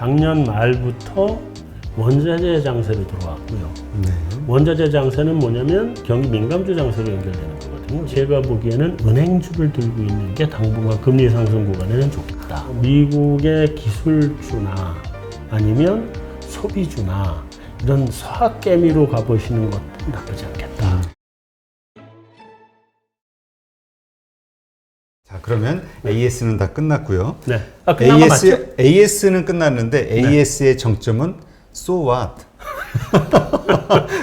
작년 말부터 원자재 장세로 들어왔고요. 네. 원자재 장세는 뭐냐면 경기 민감주 장세로 연결되는 거거든요. 제가 보기에는 은행주를 들고 있는 게 당분간 금리 상승 구간에는 좋다. 미국의 기술주나 아니면 소비주나 이런 서학개미로 가보시는 것도 나쁘지 않겠다. 자, 그러면 AS는 다 끝났고요. 네. 아, 끝난 거 맞죠? AS는 끝났는데 AS의 정점은 so what?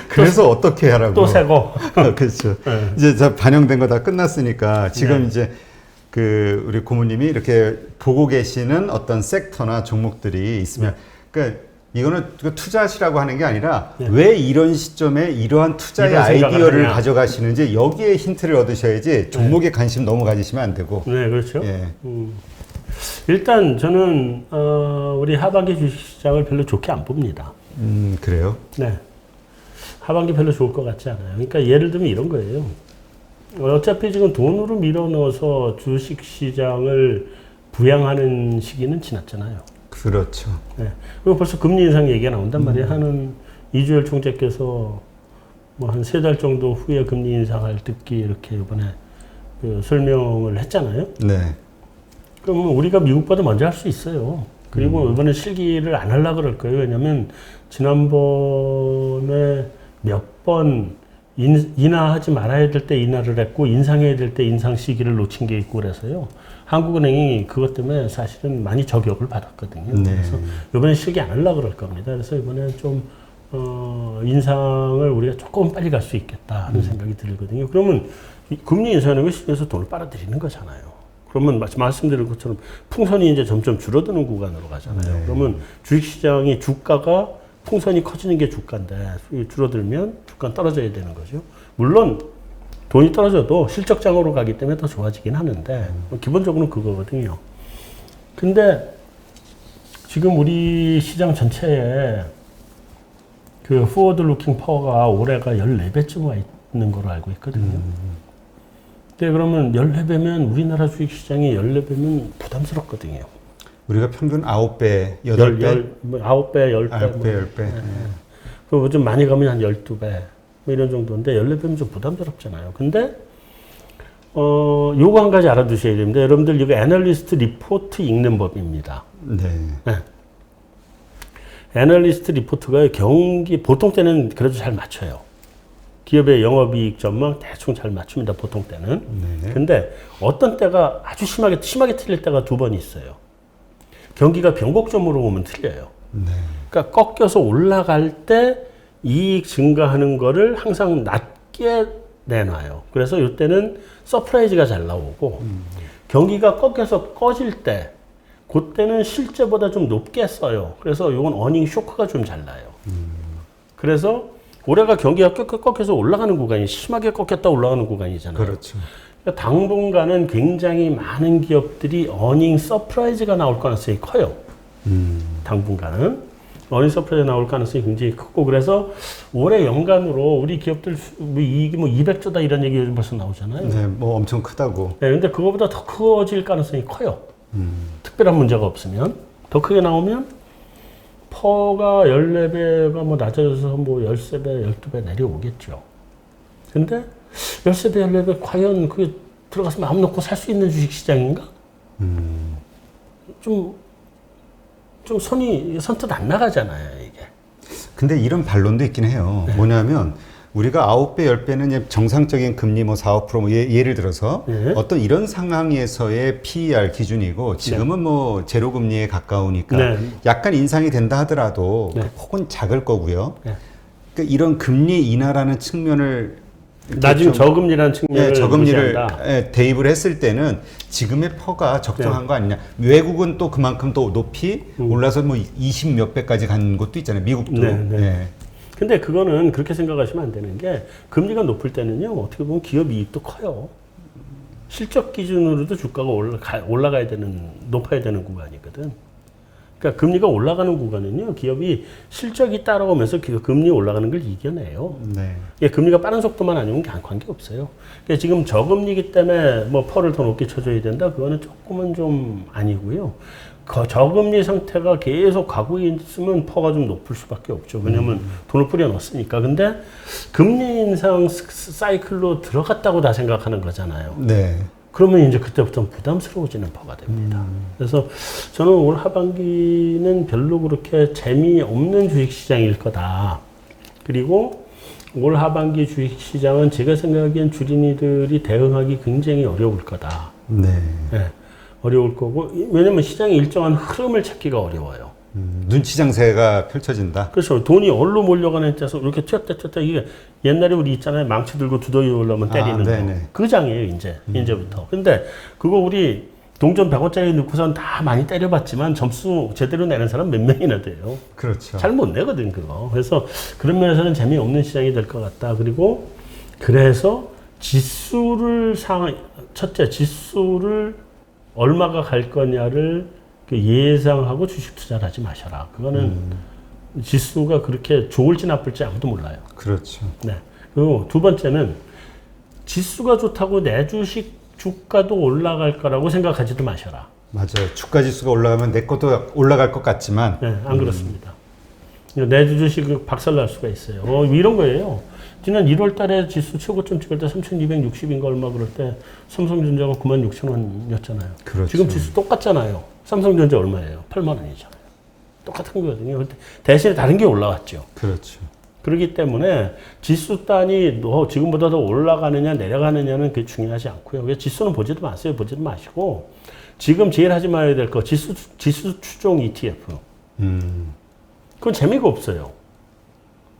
그래서 어떻게 하라고? 또 새고. 그렇죠. 네. 이제 다 반영된 거 다 끝났으니까 지금 네. 이제 그 우리 고모님이 이렇게 보고 계시는 어떤 섹터나 종목들이 있으면 그러니까 이거는 투자하시라고 하는 게 아니라 네. 왜 이런 시점에 이러한 투자의 이런 생각을 아이디어를 하냐. 가져가시는지 여기에 힌트를 얻으셔야지 종목에 관심 너무 가지시면 안 되고. 네, 그렇죠. 예. 일단 저는 우리 하반기 주식시장을 별로 좋게 안 봅니다. 그래요? 네. 하반기 별로 좋을 것 같지 않아요. 그러니까 예를 들면 이런 거예요. 어차피 지금 돈으로 밀어넣어서 주식시장을 부양하는 시기는 지났잖아요. 그렇죠. 네. 그리고 벌써 금리 인상 얘기가 나온단 말이에요. 하는 이주열 총재께서 뭐 한 3달 정도 후에 금리 인상할 듣기 이렇게 이번에 그 설명을 했잖아요. 네. 그러면 우리가 미국보다 먼저 할 수 있어요. 그리고 이번에 실기를 안 하려고 그럴 거예요. 왜냐면 지난번에 몇 번 인하하지 말아야 될 때 인하를 했고 인상해야 될 때 인상 시기를 놓친 게 있고 그래서요. 한국은행이 그것 때문에 사실은 많이 저격을 받았거든요. 네. 그래서 이번에 실기 안 하려고 그럴 겁니다. 그래서 이번에 좀 인상을 우리가 조금 빨리 갈 수 있겠다 하는 생각이 들거든요. 그러면 금리 인상하는 게 시중에서 돈을 빨아들이는 거잖아요. 그러면 말씀드린 것처럼 풍선이 이제 점점 줄어드는 구간으로 가잖아요. 네. 그러면 주식시장이 주가가 풍선이 커지는 게 주가인데 줄어들면 주가는 떨어져야 되는 거죠. 물론 돈이 떨어져도 실적장으로 가기 때문에 더 좋아지긴 하는데 기본적으로는 그거거든요. 근데 지금 우리 시장 전체에 그 포워드 루킹 파워가 올해가 14배쯤 와 있는 걸로 알고 있거든요. 근데 그러면 14배면 우리나라 주식시장이 14배면 부담스럽거든요. 우리가 평균 9배, 8배? 9배, 10배. 9배, 10배. 네. 그리고 좀 많이 가면 한 12배. 뭐 이런 정도인데 14배면 좀 부담스럽잖아요. 근데 요거 한 가지 알아두셔야 됩니다. 여러분들 이거 애널리스트 리포트 읽는 법입니다. 네. 네. 애널리스트 리포트가 경기 보통 때는 그래도 잘 맞춰요. 기업의 영업이익 전망 대충 잘 맞춥니다. 보통 때는. 네네. 근데 어떤 때가 아주 심하게 틀릴 때가 2번 있어요. 경기가 변곡점으로 오면 틀려요. 네. 그러니까 꺾여서 올라갈 때 이익 증가하는 거를 항상 낮게 내놔요. 그래서 이때는 서프라이즈가 잘 나오고 경기가 꺾여서 꺼질 때 그때는 실제보다 좀 높게 써요. 그래서 이건 어닝 쇼크가 좀 잘 나요. 그래서 올해가 경기가 꺾여서 올라가는 구간이 심하게 꺾였다 올라가는 구간이잖아요. 그렇죠. 그러니까 당분간은 굉장히 많은 기업들이 어닝 서프라이즈가 나올 가능성이 커요. 당분간은 어닝 서프라이즈 나올 가능성이 굉장히 크고 그래서 올해 연간으로 우리 기업들 이익이 뭐 200조다 이런 얘기 요즘 벌써 나오잖아요. 네, 뭐 엄청 크다고. 네, 근데 그거보다 더 커질 가능성이 커요. 특별한 문제가 없으면 더 크게 나오면 퍼가 14배가 뭐 낮아져서 뭐 13배, 12배 내려오겠죠. 근데 13배, 14배 과연 그게 들어가서 마음 놓고 살 수 있는 주식시장인가? 좀 손이 선뜻 안 나가잖아요, 이게. 근데 이런 반론도 있긴 해요. 네. 뭐냐면 우리가 9배, 10배는 정상적인 금리 뭐 4, 5% 뭐 예를 들어서 네. 어떤 이런 상황에서의 PER 기준이고 지금은 뭐 제로 금리에 가까우니까 네. 약간 인상이 된다 하더라도 네. 그 폭은 작을 거고요. 네. 그러니까 이런 금리 인하라는 측면을 낮은 좀 저금리라는 측면을 저금리를 무시한다. 대입을 했을 때는 지금의 퍼가 적정한 네. 거 아니냐. 외국은 또 그만큼 또 높이 올라서 뭐 20 몇 배까지 간 것도 있잖아요. 미국도. 네, 네. 예. 근데 그거는 그렇게 생각하시면 안 되는 게 금리가 높을 때는요 어떻게 보면 기업 이익도 커요. 실적 기준으로도 주가가 올라가야 되는 높아야 되는 구간이거든. 그러니까 금리가 올라가는 구간은요 기업이 실적이 따라오면서 금리 올라가는 걸 이겨내요. 네. 예, 금리가 빠른 속도만 아니면 관계 없어요. 그러니까 지금 저금리기 때문에 뭐 펄을 더 높게 쳐줘야 된다. 그거는 조금은 좀 아니고요. 저금리 상태가 계속 가고 있으면 퍼가 좀 높을 수밖에 없죠. 왜냐면 돈을 뿌려 넣었으니까. 근데 금리 인상 사이클로 들어갔다고 다 생각하는 거잖아요. 네. 그러면 이제 그때부터 부담스러워지는 퍼가 됩니다. 그래서 저는 올 하반기는 별로 그렇게 재미없는 주식시장일 거다. 그리고 올 하반기 주식시장은 제가 생각하기엔 주린이들이 대응하기 굉장히 어려울 거다. 네. 네, 어려울 거고, 왜냐면 시장의 일정한 흐름을 찾기가 어려워요. 눈치 장세가 펼쳐진다. 그렇죠. 돈이 어디로 몰려가는 데서 이렇게 튀었다 이게 옛날에 우리 있잖아요. 망치 들고 두더기 올라오면 때리는 거. 네네. 그 장이에요, 이제부터. 근데 그거 우리 동전 100원짜리 넣고선 다 많이 때려봤지만 점수 제대로 내는 사람 몇 명이나 돼요. 그렇죠. 잘 못 내거든, 그거. 그래서 그런 면에서는 재미없는 시장이 될 것 같다. 그리고 그래서 첫째, 지수를 얼마가 갈 거냐를 예상하고 주식 투자를 하지 마셔라. 그거는 지수가 그렇게 좋을지 나쁠지 아무도 몰라요. 그렇죠. 네. 그리고 두 번째는 지수가 좋다고 내 주식 주가도 올라갈 거라고 생각하지도 마셔라. 맞아요. 주가 지수가 올라가면 내 것도 올라갈 것 같지만 네, 안 그렇습니다. 내 주식 박살날 수가 있어요. 이런 거예요. 지난 1월 달에 지수 최고점 찍을 때 3,260인가 얼마 그럴 때 삼성전자가 96,000원이었잖아요. 그렇죠. 지금 지수 똑같잖아요. 삼성전자 얼마예요? 8만 원이잖아요. 똑같은 거거든요. 대신에 다른 게 올라왔죠. 그렇죠. 그렇기 때문에 지수 단이 지금보다 더 올라가느냐 내려가느냐는 그게 중요하지 않고요. 그래서 지수는 보지도 마세요. 보지도 마시고 지금 제일 하지 말아야 될 거 지수 추종 ETF. 그건 재미가 없어요.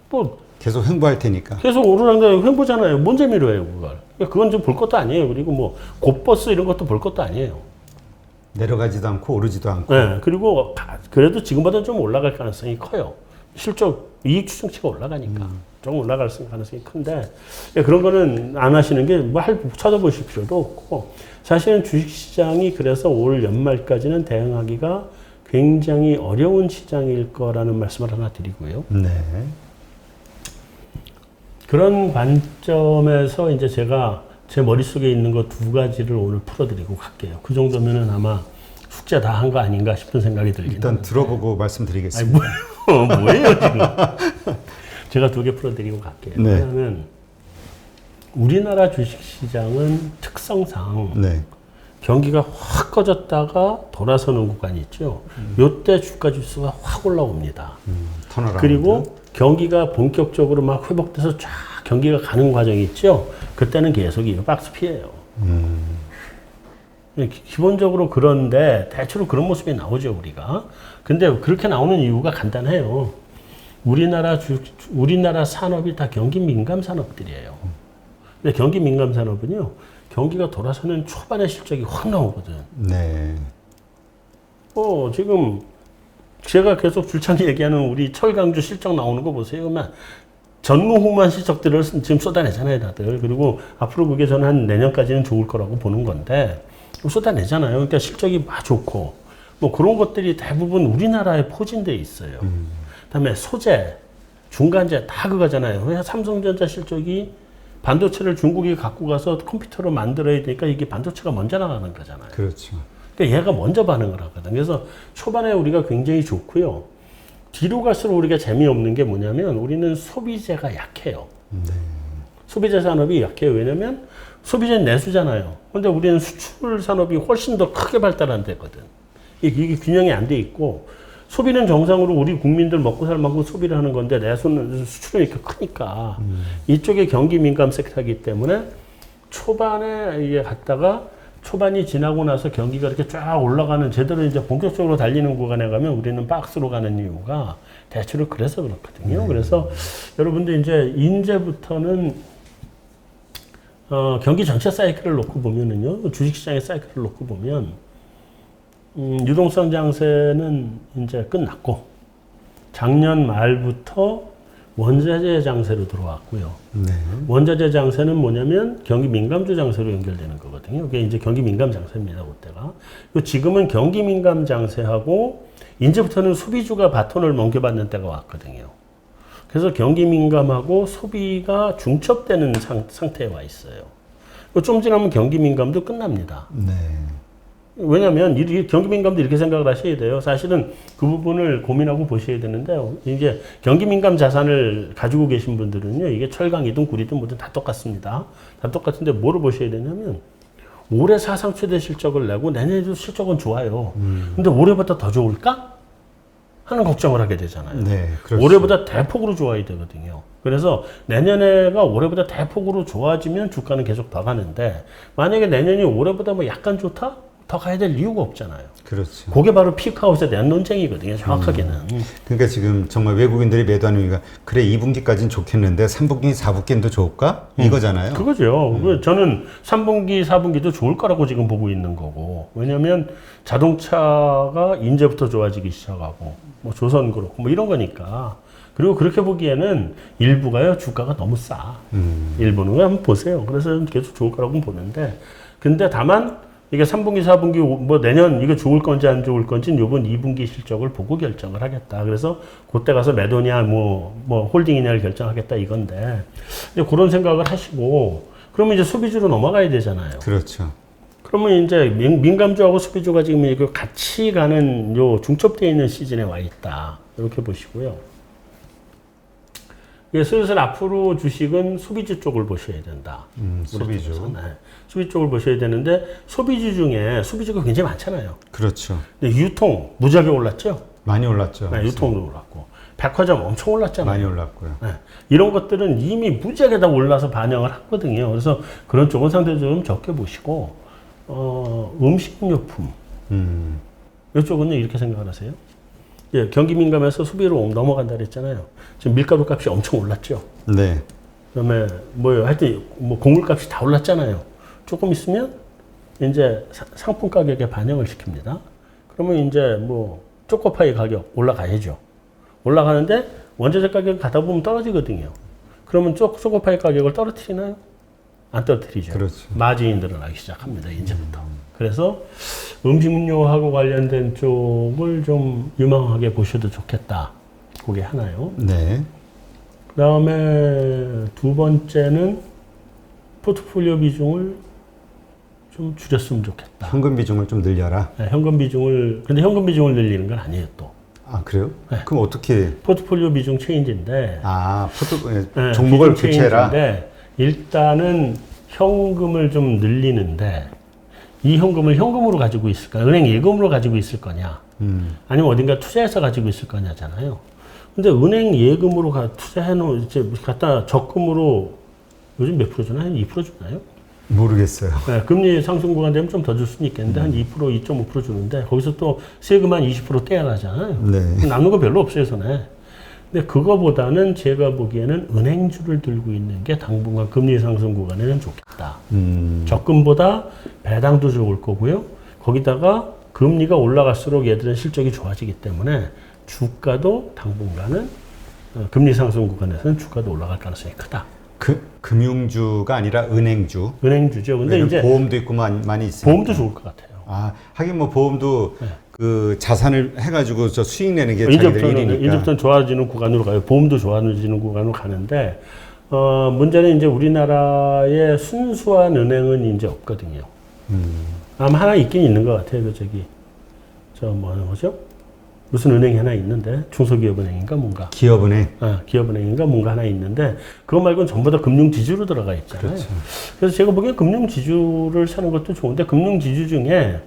뭐 계속 횡보할 테니까. 계속 오르락내리락 횡보잖아요. 뭔 재미로 해요, 그걸. 그건 좀 볼 것도 아니에요. 그리고 뭐 곧버스 이런 것도 볼 것도 아니에요. 내려가지도 않고 오르지도 않고. 네, 그리고 그래도 지금보다 좀 올라갈 가능성이 커요. 실적 이익 추정치가 올라가니까 좀 올라갈 가능성이 큰데 그런 거는 안 하시는 게 뭐 찾아보실 필요도 없고 사실은 주식시장이 그래서 올 연말까지는 대응하기가 굉장히 어려운 시장일 거라는 말씀을 하나 드리고요. 네. 그런 관점에서 이제 제가 제 머릿속에 있는 거 두 가지를 오늘 풀어드리고 갈게요. 그 정도면은 아마 숙제 다 한 거 아닌가 싶은 생각이 들긴 일단 하는데. 들어보고 아니, 말씀드리겠습니다. 뭐예요, 지금? 제가 두 개 풀어드리고 갈게요. 네. 하나는 우리나라 주식시장은 특성상 네. 경기가 확 꺼졌다가 돌아서는 구간이 있죠. 요때 주가 지수가 확 올라옵니다. 턴어라운드. 그리고 경기가 본격적으로 막 회복돼서 쫙 경기가 가는 과정이 있죠. 그때는 계속 이 박스 피해요. 기본적으로 그런데 대체로 그런 모습이 나오죠, 우리가. 근데 그렇게 나오는 이유가 간단해요. 우리나라 산업이 다 경기 민감 산업들이에요. 근데 경기 민감 산업은요, 경기가 돌아서는 초반에 실적이 확 나오거든. 네. 지금 제가 계속 줄창 얘기하는 우리 철강주 실적 나오는 거 보세요. 전무후무한 실적들을 지금 쏟아내잖아요, 다들. 그리고 앞으로 그게 저는 한 내년까지는 좋을 거라고 보는 건데, 쏟아내잖아요. 그러니까 실적이 막 좋고, 뭐 그런 것들이 대부분 우리나라에 포진돼 있어요. 그다음에 소재, 중간재 다 그거잖아요. 그래서 삼성전자 실적이 반도체를 중국이 갖고 가서 컴퓨터로 만들어야 되니까 이게 반도체가 먼저 나가는 거잖아요. 그렇죠. 그러니까 얘가 먼저 반응을 하거든. 그래서 초반에 우리가 굉장히 좋고요. 뒤로 갈수록 우리가 재미없는 게 뭐냐면 우리는 소비재가 약해요. 네. 소비재 산업이 약해요. 왜냐면 소비재는 내수잖아요. 근데 우리는 수출 산업이 훨씬 더 크게 발달한 데거든. 이게 균형이 안 돼 있고 소비는 정상으로 우리 국민들 먹고 살 만큼 소비를 하는 건데 내수는 수출은 이렇게 크니까 이쪽에 경기 민감 섹터이기 때문에 초반에 이게 갔다가 초반이 지나고 나서 경기가 이렇게 쫙 올라가는 제대로 이제 본격적으로 달리는 구간에 가면 우리는 박스로 가는 이유가 대체로 그래서 그렇거든요. 그래서 여러분들 이제부터는 경기 전체 사이클을 놓고 보면은요, 주식시장의 사이클을 놓고 보면 유동성 장세는 이제 끝났고 작년 말부터 원자재 장세로 들어왔고요. 네. 원자재 장세는 뭐냐면 경기 민감주 장세로 연결되는 거거든요. 그게 이제 경기 민감 장세입니다, 그때가. 지금은 경기 민감 장세하고 이제부터는 소비주가 바톤을 넘겨받는 때가 왔거든요. 그래서 경기 민감하고 소비가 중첩되는 상태에 와 있어요. 좀 지나면 경기 민감도 끝납니다. 네. 왜냐하면 경기 민감도 이렇게 생각을 하셔야 돼요. 사실은 그 부분을 고민하고 보셔야 되는데 이제 경기 민감 자산을 가지고 계신 분들은요, 이게 철강이든 구리든 뭐든 다 똑같습니다. 다 똑같은데 뭐를 보셔야 되냐면 올해 사상 최대 실적을 내고 내년에도 실적은 좋아요. 근데 올해보다 더 좋을까? 하는 걱정을 하게 되잖아요. 네, 그렇죠. 올해보다 대폭으로 좋아야 되거든요. 그래서 내년에가 올해보다 대폭으로 좋아지면 주가는 계속 더 가는데 만약에 내년이 올해보다 뭐 약간 좋다? 더 가야 될 이유가 없잖아요. 그렇죠. 그게 바로 피크아웃에 대한 논쟁이거든요. 정확하게는. 그러니까 지금 정말 외국인들이 매도하는 이유가 그래 2분기까지는 좋겠는데 3분기, 4분기는 더 좋을까? 이거잖아요. 그거죠. 저는 3분기, 4분기도 좋을 거라고 지금 보고 있는 거고. 왜냐하면 자동차가 이제부터 좋아지기 시작하고 뭐 조선 그렇고 뭐 이런 거니까. 그리고 그렇게 보기에는 일부가요 주가가 너무 싸. 일부는 한번 보세요. 그래서 계속 좋을 거라고 보는데, 근데 다만 이게 3분기, 4분기, 뭐 내년 이거 좋을 건지 안 좋을 건지 이번 2분기 실적을 보고 결정을 하겠다. 그래서 그때 가서 매도냐, 뭐 홀딩이냐를 결정하겠다 이건데, 이제 그런 생각을 하시고, 그러면 이제 소비주로 넘어가야 되잖아요. 그렇죠. 그러면 이제 민감주하고 소비주가 지금 이거 같이 가는 요 중첩되어 있는 시즌에 와 있다. 이렇게 보시고요. 슬슬 앞으로 주식은 소비주 쪽을 보셔야 된다. 소비주. 네. 소비 쪽을 보셔야 되는데 소비주 중에 소비주가 굉장히 많잖아요. 그렇죠. 근데 유통 무지하게 올랐죠. 많이 올랐죠. 네, 유통도 올랐고 백화점 엄청 올랐잖아요. 많이 올랐고요. 네. 이런 것들은 이미 무지하게 다 올라서 반영을 하거든요. 그래서 그런 쪽은 상대적으로 좀 적게 보시고 음식료품 이쪽은 이렇게 생각을 하세요. 예, 경기 민감해서 소비로 넘어간다 그랬잖아요. 지금 밀가루 값이 엄청 올랐죠. 네. 그다음에 하여튼 뭐 곡물값이 다 올랐잖아요. 조금 있으면 이제 상품 가격에 반영을 시킵니다. 그러면 이제 뭐 초코파이 가격 올라가야죠. 올라가는데 원자재 가격 가다 보면 떨어지거든요. 그러면 초코파이 가격을 떨어뜨리나요? 안 떨어뜨리죠. 그렇죠. 마진이 늘어나기 시작합니다. 이제부터. 그래서 음식료하고 관련된 쪽을 좀 유망하게 보셔도 좋겠다. 그게 하나요. 네. 그 다음에 두 번째는 포트폴리오 비중을 좀 줄였으면 좋겠다. 현금 비중을 좀 늘려라. 네, 근데 현금 비중을 늘리는 건 아니에요, 또. 아, 그래요? 네. 그럼 어떻게? 포트폴리오 비중 체인지인데. 네, 종목을 비중 교체해라. 체인지인데 일단은 현금을 좀 늘리는데 이 현금을 현금으로 가지고 있을까? 은행 예금으로 가지고 있을 거냐? 아니면 어딘가 투자해서 가지고 있을 거냐잖아요. 근데 은행 예금으로 투자해놓은, 이제 갖다 적금으로 요즘 몇 프로 주나? 한 2% 주나요? 모르겠어요. 네, 금리 상승 구간 되면 좀 더 줄 수는 있겠는데 한 2%, 2.5% 주는데 거기서 또 세금 한 20% 떼야 나잖아요. 네. 남는 거 별로 없어요, 손에. 근데 그거보다는 제가 보기에는 은행주를 들고 있는 게 당분간 금리 상승 구간에는 좋겠다. 적금보다 배당도 좋을 거고요. 거기다가 금리가 올라갈수록 얘들은 실적이 좋아지기 때문에 주가도 당분간은 금리 상승 구간에서는 주가도 올라갈 가능성이 크다. 금융주가 아니라 은행주. 은행주죠. 근데 이제 보험도 있고 많이 있으니까. 보험도 좋을 것 같아요. 아, 하긴 뭐 보험도 네. 그 자산을 해가지고 저 수익 내는 게 자기들 일이니까. 이제부터는 좋아지는 구간으로 가요. 보험도 좋아지는 구간으로 가는데 문제는 이제 우리나라의 순수한 은행은 이제 없거든요. 아마 하나 있긴 있는 것 같아요. 뭐죠? 무슨 은행이 하나 있는데 중소기업은행인가 뭔가. 기업은행. 기업은행인가 뭔가 하나 있는데 그거 말고는 전부 다 금융지주로 들어가 있잖아요. 그렇죠. 그래서 제가 보기엔 금융지주를 사는 것도 좋은데 금융지주 중에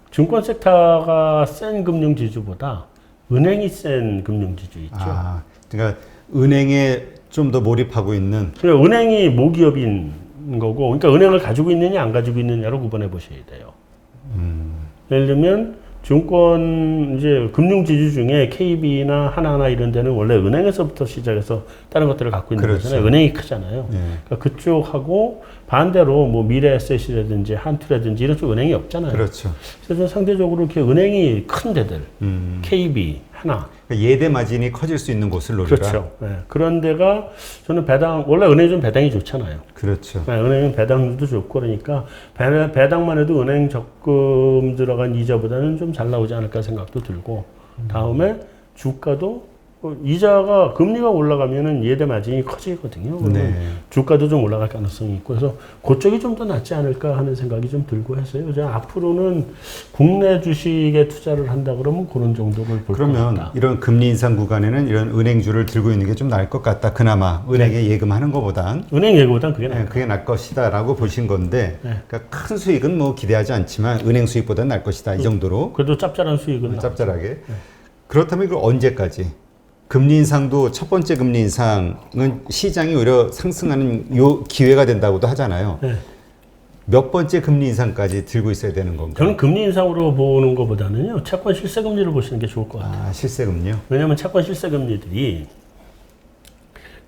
증권 섹터가 센 금융지주보다 은행이 센 금융지주 있죠. 아, 그러니까 은행에 좀 더 몰입하고 있는. 그러니까 은행이 모기업인 거고, 그러니까 은행을 가지고 있느냐 안 가지고 있느냐로 구분해 보셔야 돼요. 예를 들면 증권 이제 금융지주 중에 KB나 하나하나 이런 데는 원래 은행에서부터 시작해서 다른 것들을 갖고 있는 그렇죠. 거잖아요. 은행이 크잖아요. 네. 그러니까 그쪽하고 반대로 뭐 미래에셋이라든지 한투라든지 이런 쪽 은행이 없잖아요. 그렇죠. 그래서 상대적으로 이렇게 은행이 큰 데들, KB, 하나. 그러니까 예대 마진이 커질 수 있는 곳을 노리라. 그렇죠. 네. 그런 데가 저는 원래 은행이 좀 배당이 좋잖아요. 그렇죠. 네, 은행은 배당도 좋고 그러니까 배당만 해도 은행 적금 들어간 이자보다는 좀 잘 나오지 않을까 생각도 들고 다음에 주가도 이자가 금리가 올라가면은 예대 마진이 커지거든요. 그러면 네. 주가도 좀 올라갈 가능성이 있고 그래서 그쪽이 좀 더 낫지 않을까 하는 생각이 좀 들고 해서요. 제가 앞으로는 국내 주식에 투자를 한다 그러면 그런 정도를 볼 것 그러면 같다. 이런 금리 인상 구간에는 이런 은행주를 들고 있는 게 좀 나을 것 같다. 그나마 은행에 예금하는 것보단. 은행 예금보단 그게 나아요. 그게 날 것이다라고 보신 건데 네. 그러니까 큰 수익은 뭐 기대하지 않지만 은행 수익보다는 날 것이다. 이 정도로 그래도 짭짤한 수익은 짭짤하게. 그렇다면 이걸 언제까지? 금리 인상도 첫 번째 금리 인상은 시장이 오히려 상승하는 요 기회가 된다고도 하잖아요. 네. 몇 번째 금리 인상까지 들고 있어야 되는 건가요? 저는 금리 인상으로 보는 것보다는요, 채권 실세 금리를 보시는 게 좋을 것 같아요. 아, 실세금요? 왜냐하면 채권 실세 금리들이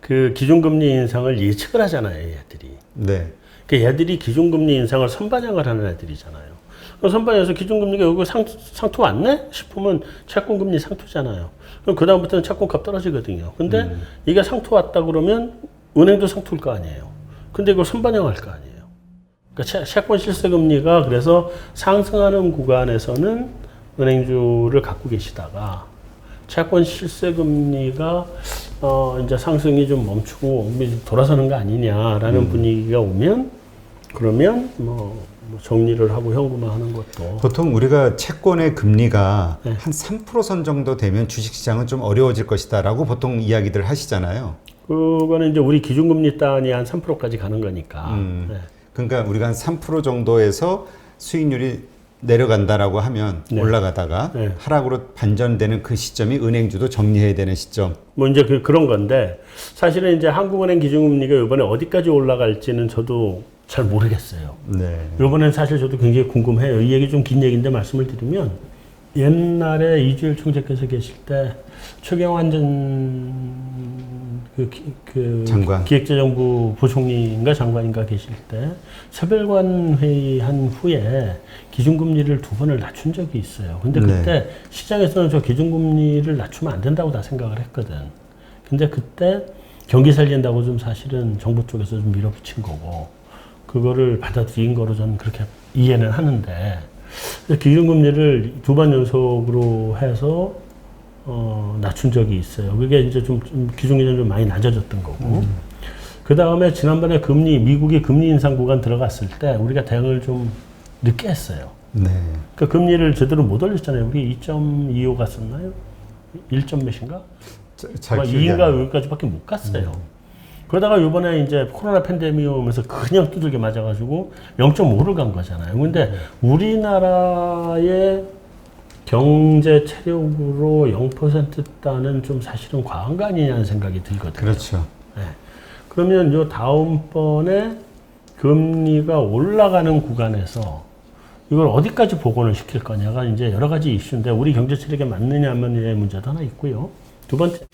그 기준금리 인상을 예측을 하잖아요, 얘들이. 네. 그러니까 얘들이 기준금리 인상을 선반영을 하는 애들이잖아요. 선반영해서 기준금리가 여기 상투 왔네 싶으면 채권금리 상투잖아요. 그럼 그 다음부터는 채권값 떨어지거든요. 근데 이게 상투 왔다 그러면 은행도 상투일 거 아니에요. 근데 이걸 선반영할 거 아니에요. 그러니까 채권 실세 금리가 그래서 상승하는 구간에서는 은행주를 갖고 계시다가 채권 실세 금리가 이제 상승이 좀 멈추고 돌아서는 거 아니냐라는 분위기가 오면 그러면 뭐 정리를 하고 현금화하는 것도 보통 우리가 채권의 금리가 네. 한 3%선 정도 되면 주식시장은 좀 어려워질 것이다라고 보통 이야기들 하시잖아요. 그거는 이제 우리 기준금리 단위 한 3%까지 가는 거니까. 네. 그러니까 우리가 한 3% 정도에서 수익률이 내려간다라고 하면 네. 올라가다가 네. 하락으로 반전되는 그 시점이 은행주도 정리해야 되는 시점. 뭐 이제 그런 건데 사실은 이제 한국은행 기준금리가 이번에 어디까지 올라갈지는 저도 잘 모르겠어요. 네. 이번엔 사실 저도 굉장히 궁금해요. 이 얘기 좀 긴 얘기인데 말씀을 드리면 옛날에 이주일 총재께서 계실 때 최경환 전 장관. 기획재정부 부총리인가 장관인가 계실 때 새별관 회의한 후에 기준금리를 2번을 낮춘 적이 있어요. 근데 그때 시장에서는 저 기준금리를 낮추면 안 된다고 다 생각을 했거든. 근데 그때 경기 살린다고 좀 사실은 정부 쪽에서 좀 밀어붙인 거고 그거를 받아들인 거로 저는 그렇게 이해는 하는데 기준금리를 2번 연속으로 해서 낮춘 적이 있어요. 그게 이제 좀 기준금리는 좀 많이 낮아졌던 거고. 그 다음에 지난번에 미국이 금리 인상 구간 들어갔을 때 우리가 대응을 좀 늦게 했어요. 네. 그 금리를 제대로 못 올렸잖아요. 우리 2.25 갔었나요? 1점 몇인가? 잘 기억이 2인가 안 나요. 여기까지밖에 못 갔어요. 그러다가 이번에 이제 코로나 팬데믹이 오면서 그냥 두들겨 맞아가지고 0.5를 간 거잖아요. 근데 우리나라의 경제 체력으로 0% 따는 좀 사실은 과한 거 아니냐는 생각이 들거든요. 그렇죠. 네. 그러면 요 다음번에 금리가 올라가는 구간에서 이걸 어디까지 복원을 시킬 거냐가 이제 여러 가지 이슈인데 우리 경제 체력에 맞느냐 안 맞느냐의 문제도 하나 있고요. 두 번째는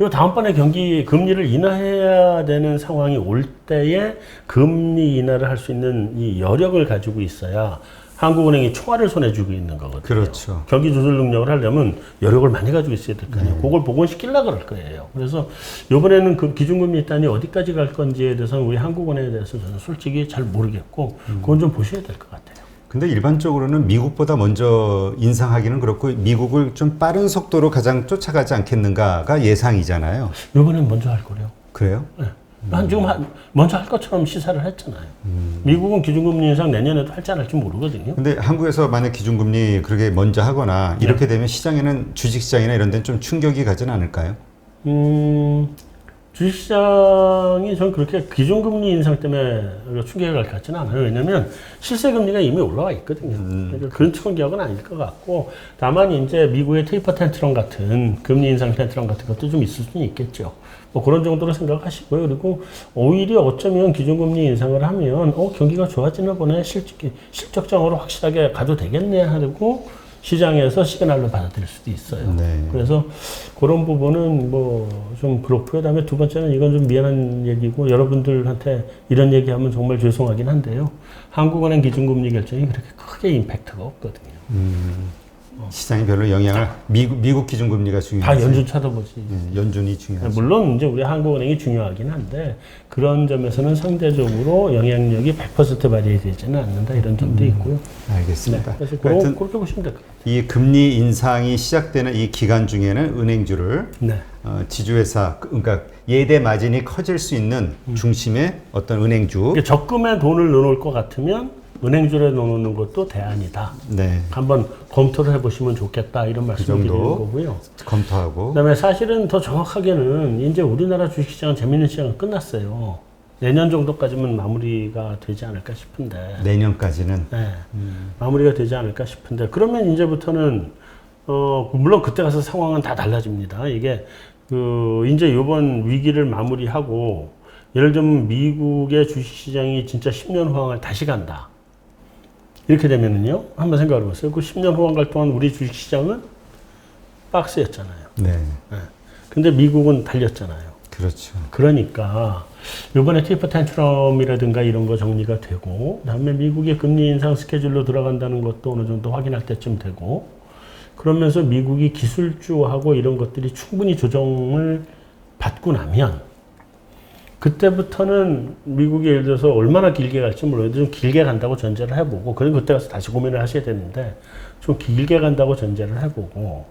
요 다음번에 금리를 인하해야 되는 상황이 올 때에 금리 인하를 할 수 있는 이 여력을 가지고 있어야 한국은행이 총알을 손에 쥐고 있는 거거든요. 그렇죠. 경기 조절 능력을 하려면 여력을 많이 가지고 있어야 될 거 아니에요. 그걸 복원시키려고 그럴 거예요. 그래서 이번에는 그 기준금리 단위 어디까지 갈 건지에 대해서는 우리 한국은행에 대해서 저는 솔직히 잘 모르겠고 그건 좀 보셔야 될 것 같아요. 근데 일반적으로는 미국보다 먼저 인상하기는 그렇고 미국을 좀 빠른 속도로 가장 쫓아가지 않겠는가가 예상이잖아요. 이번엔 먼저 할 거래요. 그래요? 네. 지금 먼저 할 것처럼 시사를 했잖아요. 미국은 기준금리 인상 내년에도 할지 안 할지 모르거든요. 근데 한국에서 만약 기준금리 그렇게 먼저 하거나 이렇게 되면 시장에는 주식시장이나 이런 데는 좀 충격이 가진 않을까요? 주식시장이 전 그렇게 기준금리 인상 때문에 충격을 갈 것 같지는 않아요. 왜냐면 실세금리가 이미 올라와 있거든요. 그러니까 그런 충격은 아닐 것 같고 다만 이제 미국의 테이퍼 텐트럼 같은 금리 인상 텐트럼 같은 것도 좀 있을 수는 있겠죠. 뭐 그런 정도로 생각하시고요. 그리고 오히려 어쩌면 기준금리 인상을 하면 경기가 좋아지나 보네. 실적장으로 확실하게 가도 되겠네 하고 시장에서 시그널로 받아들일 수도 있어요. 네. 그래서 그런 부분은 뭐 좀 그렇고요. 그다음에 두 번째는 이건 좀 미안한 얘기고 여러분들한테 이런 얘기하면 정말 죄송하긴 한데요. 한국은행 기준금리 결정이 그렇게 크게 임팩트가 없거든요. 시장이 별로 영향을 미국 기준금리가 중요하지. 다 연준 쳐다보지. 연준이 중요하지. 물론 이제 우리 한국은행이 중요하긴 한데 그런 점에서는 상대적으로 영향력이 100% 발휘되지는 않는다 이런 점도 있고요. 알겠습니다. 그래서 하여튼 그렇게 보시면 될 것 같아요. 이 금리 인상이 시작되는 이 기간 중에는 은행주를 네. 지주회사, 그러니까 예대 마진이 커질 수 있는 중심의 어떤 은행주. 이게 적금에 돈을 넣어놓을 것 같으면 은행주에 넣어놓는 것도 대안이다. 네. 한번 검토를 해보시면 좋겠다 이런 말씀을 드리는 거고요. 검토하고. 그다음에 사실은 더 정확하게는 이제 우리나라 주식시장은 재밌는 시장은 끝났어요. 내년 정도까지는 마무리가 되지 않을까 싶은데. 내년까지는. 네. 마무리가 되지 않을까 싶은데 그러면 이제부터는 물론 그때 가서 상황은 다 달라집니다. 이게 이제 이번 위기를 마무리하고 예를 들면 미국의 주식시장이 진짜 10년 호황을 다시 간다. 이렇게 되면은요, 한번 생각해 보세요. 그 10년 호황 갈 동안 우리 주식시장은 박스였잖아요. 네. 네. 근데 미국은 달렸잖아요. 그렇죠. 그러니까 이번에 테이퍼 텐트럼이라든가 이런 거 정리가 되고 그다음에 미국의 금리 인상 스케줄로 들어간다는 것도 어느 정도 확인할 때쯤 되고 그러면서 미국이 기술주하고 이런 것들이 충분히 조정을 받고 나면 그때부터는 미국이 예를 들어서 얼마나 길게 갈지 모르겠는데 좀 길게 간다고 전제를 해보고 그럼 그때 가서 다시 고민을 하셔야 되는데 좀 길게 간다고 전제를 해보고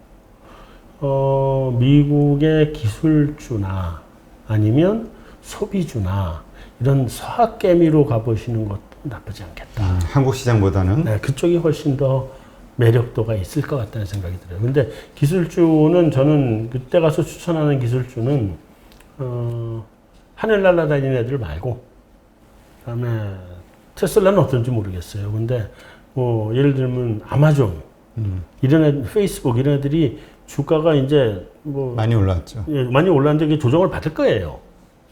미국의 기술주나 아니면 소비주나 이런 서학개미로 가보시는 것도 나쁘지 않겠다. 한국 시장보다는 네, 그쪽이 훨씬 더 매력도가 있을 것 같다는 생각이 들어요. 근데 기술주는 저는 그때 가서 추천하는 기술주는 하늘 날아다니는 애들 말고 그다음에 테슬라는 어떤지 모르겠어요. 근데 뭐 예를 들면 아마존 이런 애, 페이스북 이런 애들이 주가가 이제 뭐 많이 올랐죠. 예, 많이 올랐는데 이게 조정을 받을 거예요.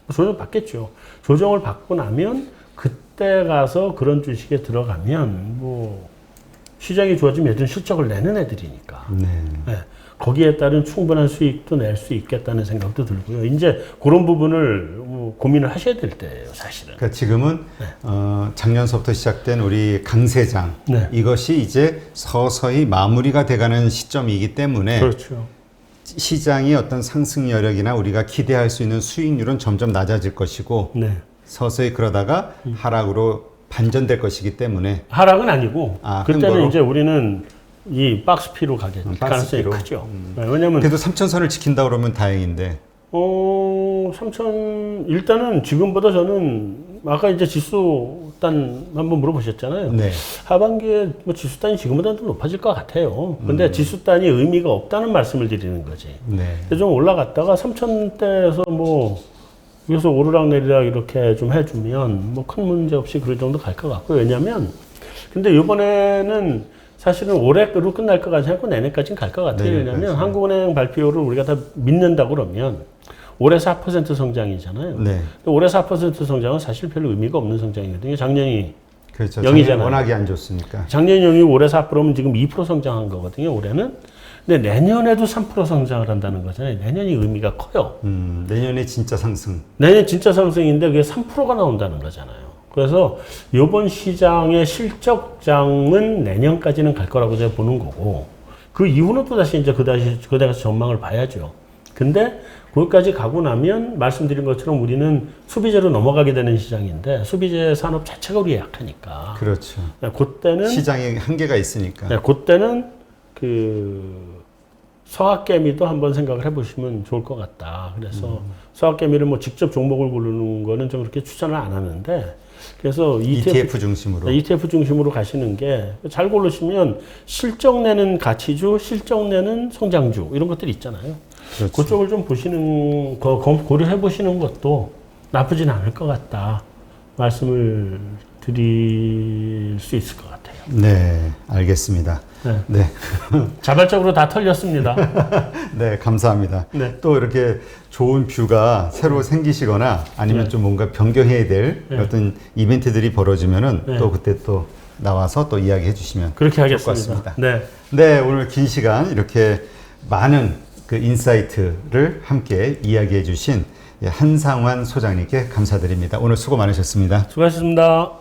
조정을 받겠죠. 조정을 받고 나면 그때 가서 그런 주식에 들어가면 뭐 시장이 좋아지면 애들은 실적을 내는 애들이니까. 네. 네, 거기에 따른 충분한 수익도 낼 수 있겠다는 생각도 들고요. 이제 그런 부분을 고민을 하셔야 될 때예요, 사실은. 그러니까 지금은 작년서부터 시작된 우리 강세장 네. 이것이 이제 서서히 마무리가 돼가는 시점이기 때문에 그렇죠. 시장의 어떤 상승 여력이나 우리가 기대할 수 있는 수익률은 점점 낮아질 것이고 네. 서서히 그러다가 하락으로 반전될 것이기 때문에 하락은 아니고 그때는 흥보로? 이제 우리는 이 박스피로 가게 가능성이 박스피로. 크죠. 네, 왜냐하면 그래도 3천선을 지킨다 그러면 다행인데 3천 일단은 지금보다 저는 아까 이제 지수단 한번 물어보셨잖아요. 네. 하반기에 뭐 지수단이 지금보다는 더 높아질 것 같아요. 근데 지수단이 의미가 없다는 말씀을 드리는 거지. 네. 근데 좀 올라갔다가 3천대에서 뭐 계속 오르락 내리락 이렇게 좀 해주면 뭐 큰 문제 없이 그 정도 갈 것 같고요. 왜냐면 근데 이번에는 사실은 올해로 끝날 것 같지 않고 내년까지는 갈 것 같아요. 왜냐면 한국은행 발표를 우리가 다 믿는다 그러면 올해 4% 성장이잖아요. 네. 올해 4% 성장은 사실 별로 의미가 없는 성장이거든요. 작년이 그렇죠. 0이잖아요. 워낙에 안 좋으니까. 작년 0이 올해 4%면 지금 2% 성장한 거거든요. 올해는. 근데 내년에도 3% 성장을 한다는 거잖아요. 내년이 의미가 커요. 내년에 진짜 상승. 내년 진짜 상승인데 그게 3%가 나온다는 거잖아요. 그래서 이번 시장의 실적장은 내년까지는 갈 거라고 제가 보는 거고 그 이후는 또 다시 이제 그때 가서 전망을 봐야죠. 근데 거기까지 가고 나면 말씀드린 것처럼 우리는 소비재로 넘어가게 되는 시장인데 소비재 산업 자체가 우리 약하니까. 그렇죠. 그때는 시장에 한계가 있으니까. 네, 그때는 서학개미도 한번 생각을 해보시면 좋을 것 같다. 그래서 서학개미를 뭐 직접 종목을 고르는 거는 좀 그렇게 추천을 안 하는데 그래서 ETF 중심으로. ETF 중심으로 가시는 게 잘 고르시면 실적 내는 가치주, 실적 내는 성장주 이런 것들이 있잖아요. 그렇죠. 그쪽을 좀 보시는 고려해 보시는 것도 나쁘진 않을 것 같다. 말씀을 드릴 수 있을 것 같아요. 네, 알겠습니다. 네. 네. 자발적으로 다 털렸습니다. 네, 감사합니다. 네. 또 이렇게 좋은 뷰가 새로 생기시거나 아니면 네. 좀 뭔가 변경해야 될 네. 어떤 이벤트들이 벌어지면은 네. 또 그때 또 나와서 또 이야기해 주시면 그렇게 좋을 하겠습니다. 것 같습니다. 네. 네, 오늘 긴 시간 이렇게 많은 그 인사이트를 함께 이야기해 주신 한상환 소장님께 감사드립니다. 오늘 수고 많으셨습니다. 수고하셨습니다.